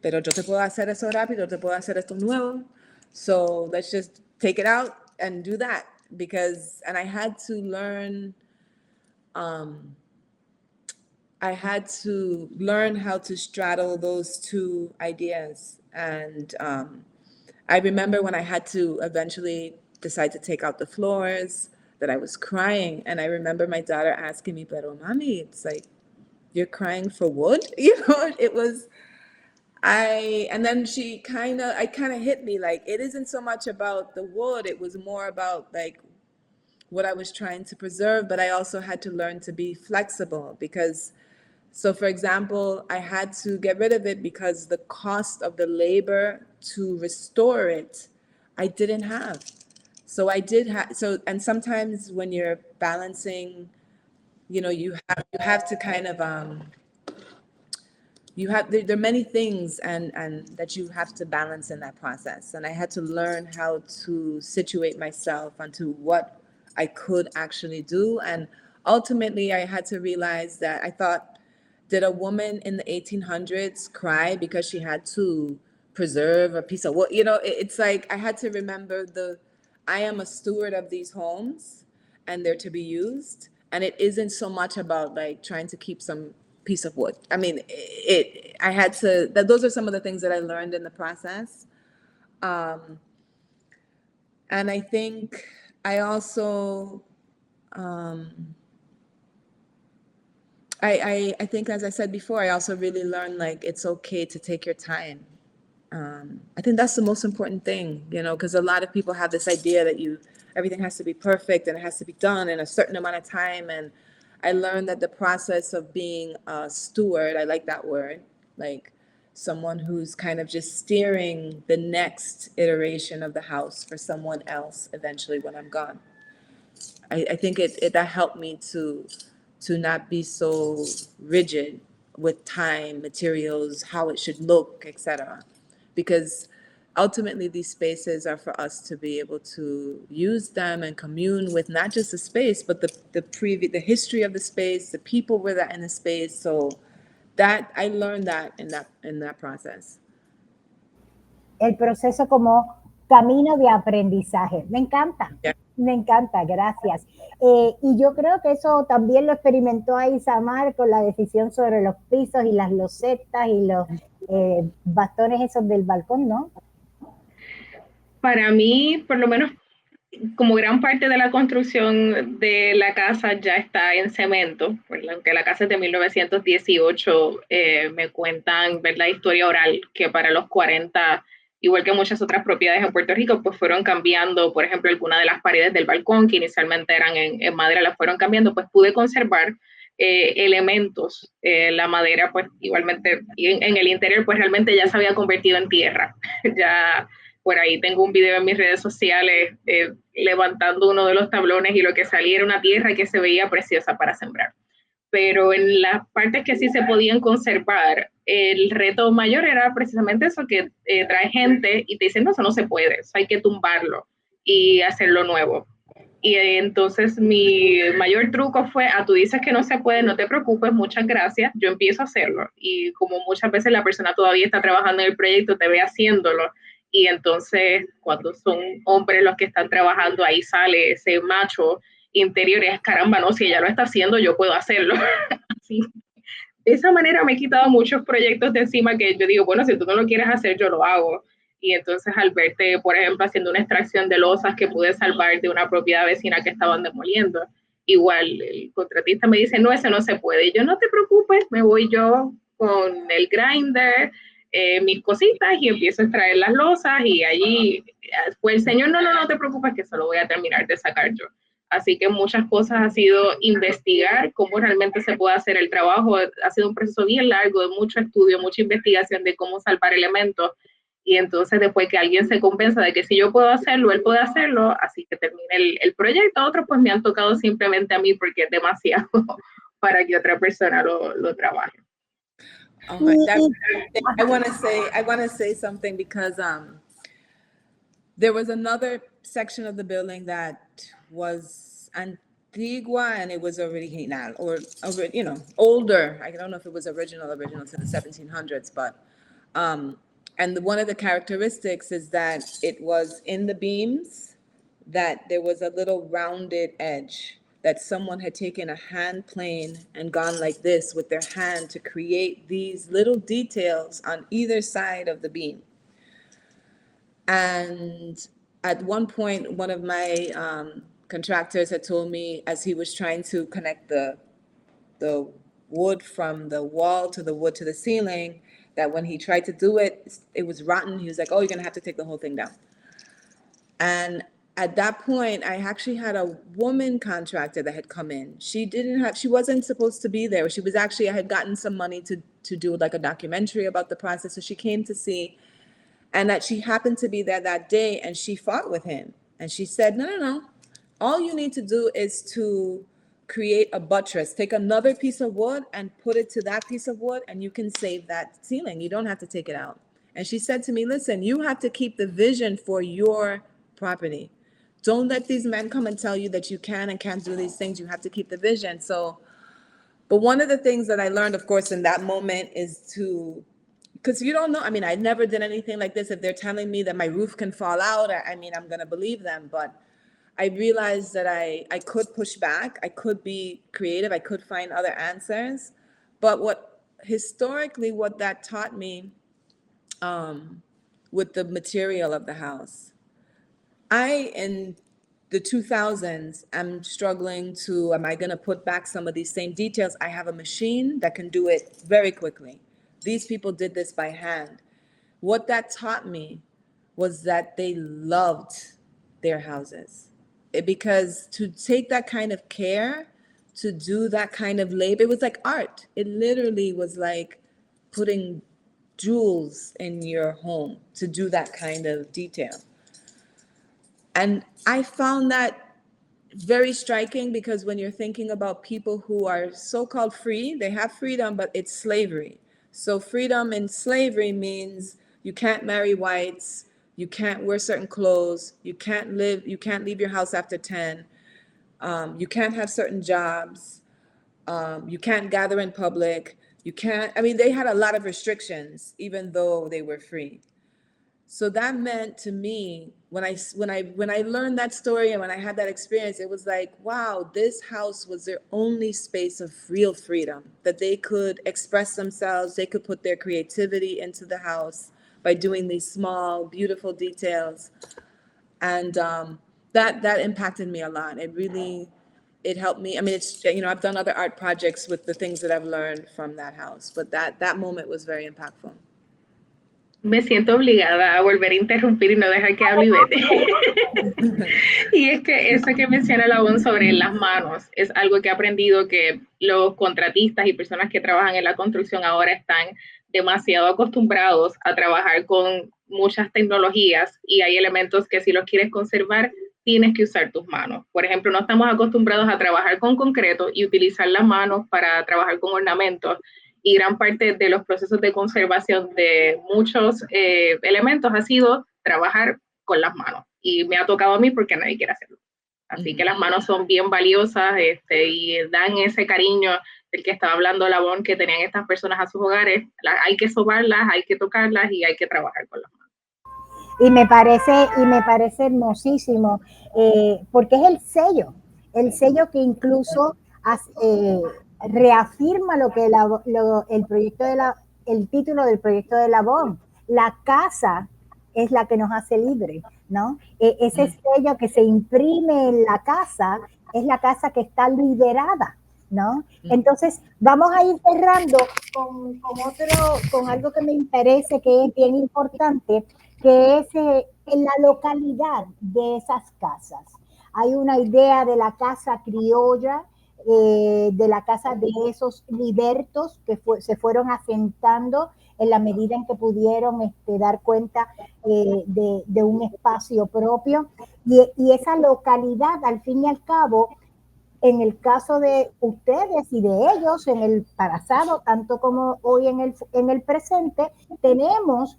pero yo te puedo hacer eso rápido, te puedo hacer esto nuevo. So let's just take it out and do that. And I had to learn, how to straddle those two ideas. And I remember when I had to eventually decide to take out the floors, that I was crying. And I remember my daughter asking me, pero mami, it's like, you're crying for wood? You know, it was, and then it kind of hit me, like, it isn't so much about the wood, it was more about like what I was trying to preserve, but I also had to learn to be flexible because, so for example, I had to get rid of it because the cost of the labor to restore it, I didn't have. So I did have, and sometimes when you're balancing, you know, you have to kind of, there are many things and that you have to balance in that process. And I had to learn how to situate myself onto what I could actually do. And ultimately I had to realize that I thought, did a woman in the 1800s cry because she had to preserve a piece of wood? You know, it's like, I had to remember I am a steward of these homes and they're to be used. And it isn't so much about like trying to keep some piece of wood. I mean, those are some of the things that I learned in the process. And I think I also, I think, as I said before, I also really learned, like, it's okay to take your time. I think that's the most important thing, you know, because a lot of people have this idea that everything has to be perfect and it has to be done in a certain amount of time. And I learned that the process of being a steward, I like that word, like someone who's kind of just steering the next iteration of the house for someone else eventually when I'm gone. I think that helped me to not be so rigid with time, materials, how it should look, etc. Because ultimately these spaces are for us to be able to use them and commune with not just the space, but the history of the space, the people were that in the space. So that I learned that in that process. El proceso como camino de aprendizaje. Me encanta. Yeah. Me encanta, gracias. Y yo creo que eso también lo experimentó ahí Isamar con la decisión sobre los pisos y las losetas y los bastones esos del balcón, ¿no? Para mí, por lo menos, como gran parte de la construcción de la casa ya está en cemento, pues, aunque la casa es de 1918, me cuentan, ver la historia oral, que para los 40, igual que muchas otras propiedades en Puerto Rico, pues fueron cambiando, por ejemplo, algunas de las paredes del balcón, que inicialmente eran en madera, las fueron cambiando, pues pude conservar elementos. La madera, pues igualmente, en el interior, pues realmente ya se había convertido en tierra. Ya por ahí tengo un video en mis redes sociales levantando uno de los tablones y lo que salía era una tierra que se veía preciosa para sembrar. pero en las partes que sí se podían conservar, el reto mayor era precisamente eso, que trae gente y te dicen, no, eso no se puede, eso hay que tumbarlo y hacerlo nuevo. Y entonces mi mayor truco fue, tú dices que no se puede, no te preocupes, muchas gracias, yo empiezo a hacerlo. Y como muchas veces la persona todavía está trabajando en el proyecto, te ve haciéndolo. Y entonces cuando son hombres los que están trabajando, ahí sale ese macho interior y es caramba, no, si ella lo está haciendo, yo puedo hacerlo. Así. De esa manera me he quitado muchos proyectos de encima que yo digo, bueno, si tú no lo quieres hacer, yo lo hago. Y entonces al verte, por ejemplo, haciendo una extracción de losas que pude salvar de una propiedad vecina que estaban demoliendo, igual el contratista me dice, no, eso no se puede. Y yo, no te preocupes, me voy yo con el grinder, mis cositas y empiezo a extraer las losas y allí fue el señor, no, no, no te preocupes que eso lo voy a terminar de sacar yo. Así que muchas cosas ha sido investigar cómo realmente se puede hacer el trabajo. Ha sido un proceso bien largo, de mucho estudio, mucha investigación de cómo salvar elementos. Y entonces después que alguien se convenza de que si yo puedo hacerlo, él puede hacerlo, así que termine el proyecto. Otros pues me han tocado simplemente a mí porque es demasiado para que otra persona lo trabaje. I want to say something because there was another section of the building that was Antigua and it was original or you know, older. I don't know if it was original to the 1700s, but and one of the characteristics is that it was in the beams that there was a little rounded edge, that someone had taken a hand plane and gone like this with their hand to create these little details on either side of the beam. And at one point, one of my contractors had told me, as he was trying to connect the wood from the wall to the wood to the ceiling, that when he tried to do it, it was rotten. He was like, oh, you're gonna have to take the whole thing down. And at that point, I actually had a woman contractor that had come in. She wasn't supposed to be there. I had gotten some money to do like a documentary about the process. So she came to see, and that she happened to be there that day, and she fought with him. And she said, no. All you need to do is to create a buttress. Take another piece of wood and put it to that piece of wood, and you can save that ceiling. You don't have to take it out. And she said to me, listen, you have to keep the vision for your property. Don't let these men come and tell you that you can and can't do these things. You have to keep the vision. So, but one of the things that I learned, of course, in that moment is because you don't know. I mean, I never did anything like this. If they're telling me that my roof can fall out, I mean, I'm going to believe them. But I realized that I could push back. I could be creative. I could find other answers. But what that taught me with the material of the house, in the 2000s, I'm struggling am I going to put back some of these same details? I have a machine that can do it very quickly. These people did this by hand. What that taught me was that they loved their houses. Because to take that kind of care, to do that kind of labor, it was like art. It literally was like putting jewels in your home to do that kind of detail. And I found that very striking because when you're thinking about people who are so-called free, they have freedom, but it's slavery. So freedom in slavery means you can't marry whites, you can't wear certain clothes, you can't leave your house after 10, you can't have certain jobs, you can't gather in public, they had a lot of restrictions even though they were free. So that meant to me, when I learned that story and when I had that experience, it was like, wow, this house was their only space of real freedom, that they could express themselves, they could put their creativity into the house by doing these small, beautiful details. And that impacted me a lot. It helped me. I mean, I've done other art projects with the things that I've learned from that house, but that moment was very impactful. Me siento obligada a volver a interrumpir y no dejar que hable y vete. Y es que eso que menciona Labón sobre las manos es algo que he aprendido, que los contratistas y personas que trabajan en la construcción ahora están demasiado acostumbrados a trabajar con muchas tecnologías y hay elementos que si los quieres conservar tienes que usar tus manos. Por ejemplo, no estamos acostumbrados a trabajar con concreto y utilizar las manos para trabajar con ornamentos, y gran parte de los procesos de conservación de muchos elementos ha sido trabajar con las manos, y me ha tocado a mí porque nadie quiere hacerlo. Así que las manos son bien valiosas, y dan ese cariño del que estaba hablando Labón, que tenían estas personas a sus hogares. Hay que sobarlas, hay que tocarlas y hay que trabajar con las manos. Y me parece hermosísimo, porque es el sello que incluso reafirma lo que el proyecto el título del proyecto de Labón. La casa es la que nos hace libre, ¿no? Ese sello que se imprime en la casa es la casa que está liberada, ¿no? Entonces, vamos a ir cerrando con algo que me interesa, que es bien importante, que es en la localidad de esas casas. Hay una idea de la casa criolla, de la casa de esos libertos que se fueron asentando en la medida en que pudieron dar cuenta de un espacio propio. Y esa localidad, al fin y al cabo, en el caso de ustedes y de ellos, en el pasado, tanto como hoy en el presente, tenemos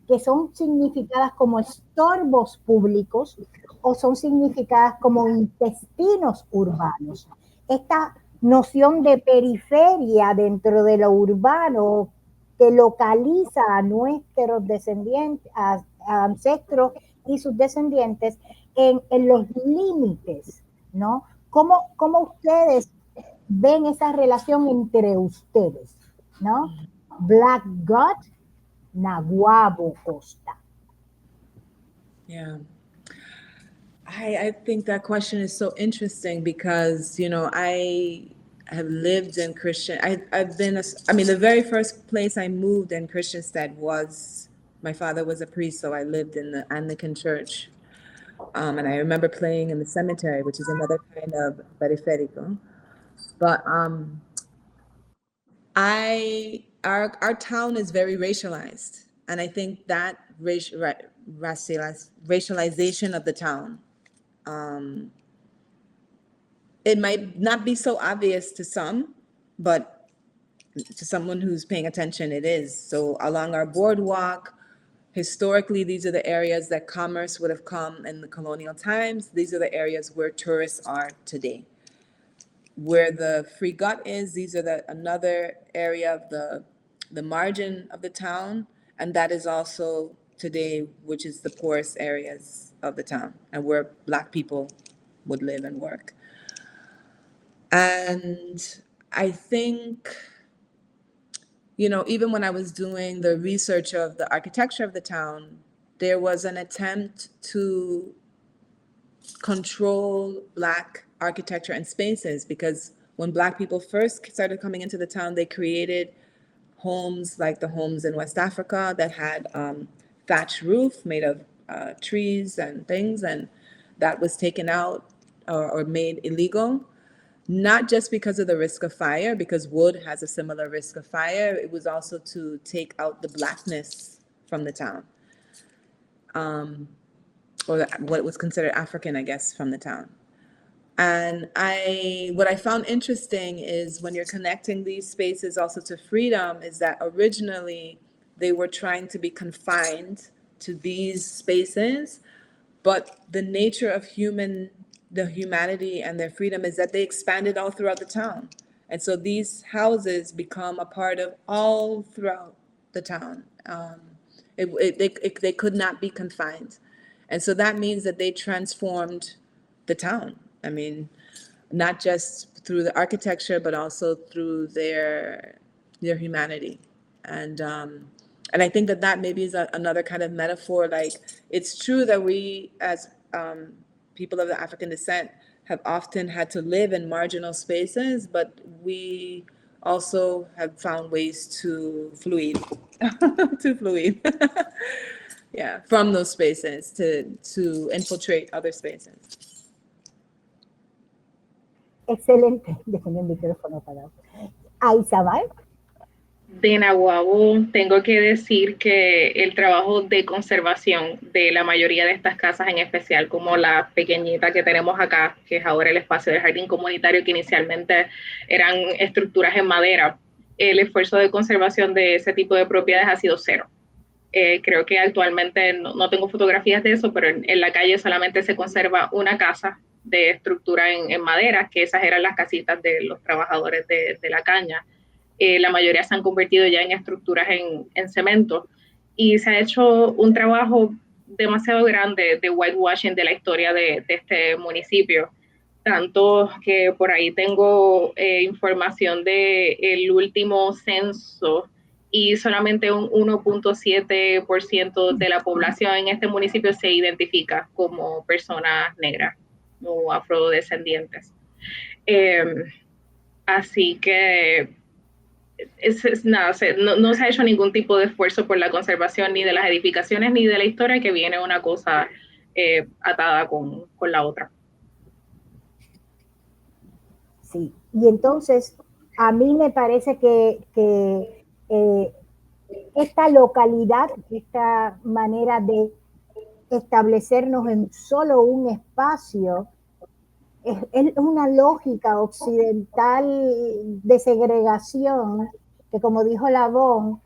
que son significadas como estorbos públicos o son significadas como intestinos urbanos. Esta noción de periferia dentro de lo urbano que localiza a nuestros descendientes, a ancestros y sus descendientes en los límites, ¿no? ¿Cómo ustedes ven esa relación entre ustedes, ¿no? Black God, Naguabo Costa. Yeah. I think that question is so interesting because, I have lived in Christian, I've been, the very first place I moved in Christiansted was, my father was a priest, so I lived in the Anglican church. And I remember playing in the cemetery, which is another kind of periférico. But our town is very racialized, and I think that racialization of the town, it might not be so obvious to some, but to someone who's paying attention, it is. So along our boardwalk, historically, these are the areas that commerce would have come in the colonial times. These are the areas where tourists are today. Where the Free Gut is, these are another area of the margin of the town, and that is also today, which is the poorest areas of the town, and where Black people would live and work. And I think, even when I was doing the research of the architecture of the town, there was an attempt to control Black architecture and spaces, because when Black people first started coming into the town, they created homes like the homes in West Africa that had thatch roof made of trees and things, and that was taken out or made illegal, not just because of the risk of fire, because wood has a similar risk of fire. It was also to take out the Blackness from the town, or what was considered African, I guess, from the town. And what I found interesting is when you're connecting these spaces also to freedom, is that originally they were trying to be confined to these spaces, but the nature of the humanity and their freedom is that they expanded all throughout the town. And so these houses become a part of all throughout the town. They could not be confined. And so that means that they transformed the town. I mean, not just through the architecture, but also through their humanity. And I think that maybe is another kind of metaphor. Like, it's true that we, as people of the African descent, have often had to live in marginal spaces, but we also have found ways to fluid, yeah, from those spaces to infiltrate other spaces. Excelente. Déjenme el micrófono parado. Aizabal. De Nahuabo, tengo que decir que el trabajo de conservación de la mayoría de estas casas, en especial como la pequeñita que tenemos acá, que es ahora el espacio del jardín comunitario, que inicialmente eran estructuras en madera, el esfuerzo de conservación de ese tipo de propiedades ha sido cero. Creo que actualmente no tengo fotografías de eso, pero en la calle solamente se conserva una casa de estructura en madera, que esas eran las casitas de los trabajadores de la caña. La mayoría se han convertido ya en estructuras en cemento y se ha hecho un trabajo demasiado grande de whitewashing de la historia de este municipio, tanto que por ahí tengo información del último censo y solamente un 1.7% de la población en este municipio se identifica como personas negras o afrodescendientes. Así que nada, no se ha hecho ningún tipo de esfuerzo por la conservación ni de las edificaciones ni de la historia, que viene una cosa atada con la otra. Sí, y entonces a mí me parece que esta localidad, esta manera de establecernos en solo un espacio, es una lógica occidental de segregación que, como dijo Lavón,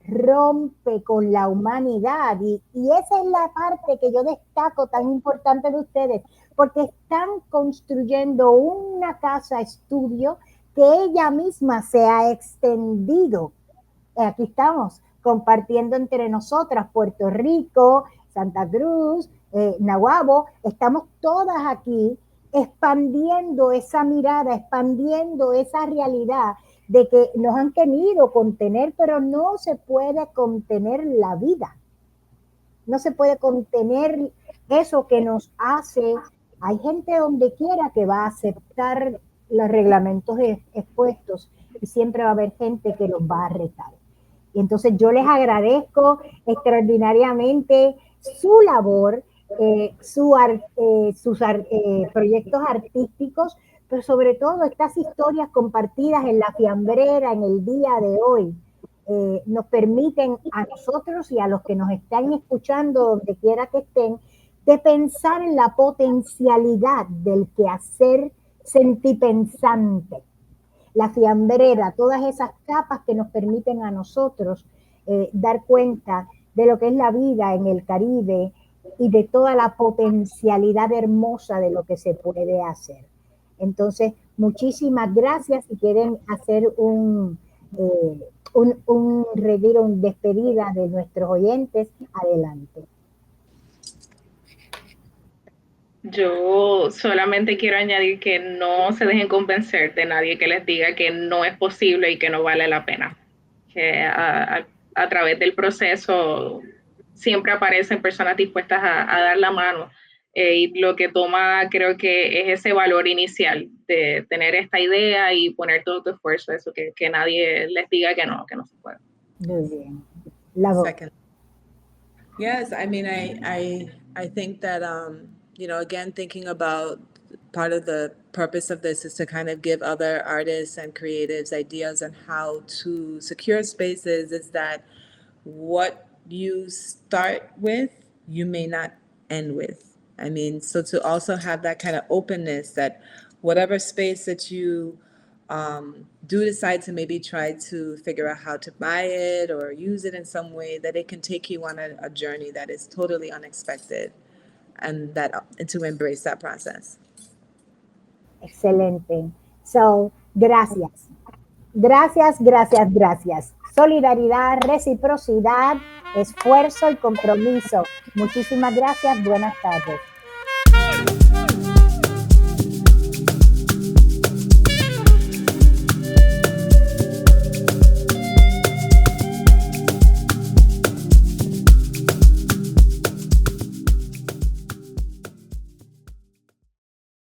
rompe con la humanidad. Y esa es la parte que yo destaco tan importante de ustedes, porque están construyendo una casa estudio que ella misma se ha extendido. Aquí estamos compartiendo entre nosotras Puerto Rico, Santa Cruz, Nahuabo, estamos todas aquí expandiendo esa mirada, expandiendo esa realidad de que nos han querido contener, pero no se puede contener la vida. No se puede contener eso que nos hace. Hay gente donde quiera que va a aceptar los reglamentos expuestos y siempre va a haber gente que los va a retar. Y entonces yo les agradezco extraordinariamente su labor, sus proyectos artísticos, pero sobre todo estas historias compartidas en la fiambrera en el día de hoy. Nos permiten a nosotros y a los que nos están escuchando donde quiera que estén, de pensar en la potencialidad del quehacer sentipensante. La fiambrera, todas esas capas que nos permiten a nosotros dar cuenta de lo que es la vida en el Caribe y de toda la potencialidad hermosa de lo que se puede hacer. Entonces, muchísimas gracias. Si quieren hacer un retiro, una despedida de nuestros oyentes, adelante. Yo solamente quiero añadir que no se dejen convencer de nadie que les diga que no es posible y que no vale la pena. Que a través del proceso siempre aparecen personas dispuestas a dar la mano. Y lo que toma, creo que es ese valor inicial de tener esta idea y poner todo tu esfuerzo, eso que nadie les diga que no se puede. Muy bien. La voz. Second. Yes, I mean, I think that, you know, again, thinking about part of the purpose of this is to kind of give other artists and creatives ideas on how to secure spaces, is that what you start with, you may not end with. I mean, so to also have that kind of openness that whatever space that you do decide to maybe try to figure out how to buy it or use it in some way, that it can take you on a journey that is totally unexpected, and to embrace that process. Excelente. So, gracias. Gracias, gracias, gracias. Solidaridad, reciprocidad, esfuerzo y compromiso. Muchísimas gracias. Buenas tardes.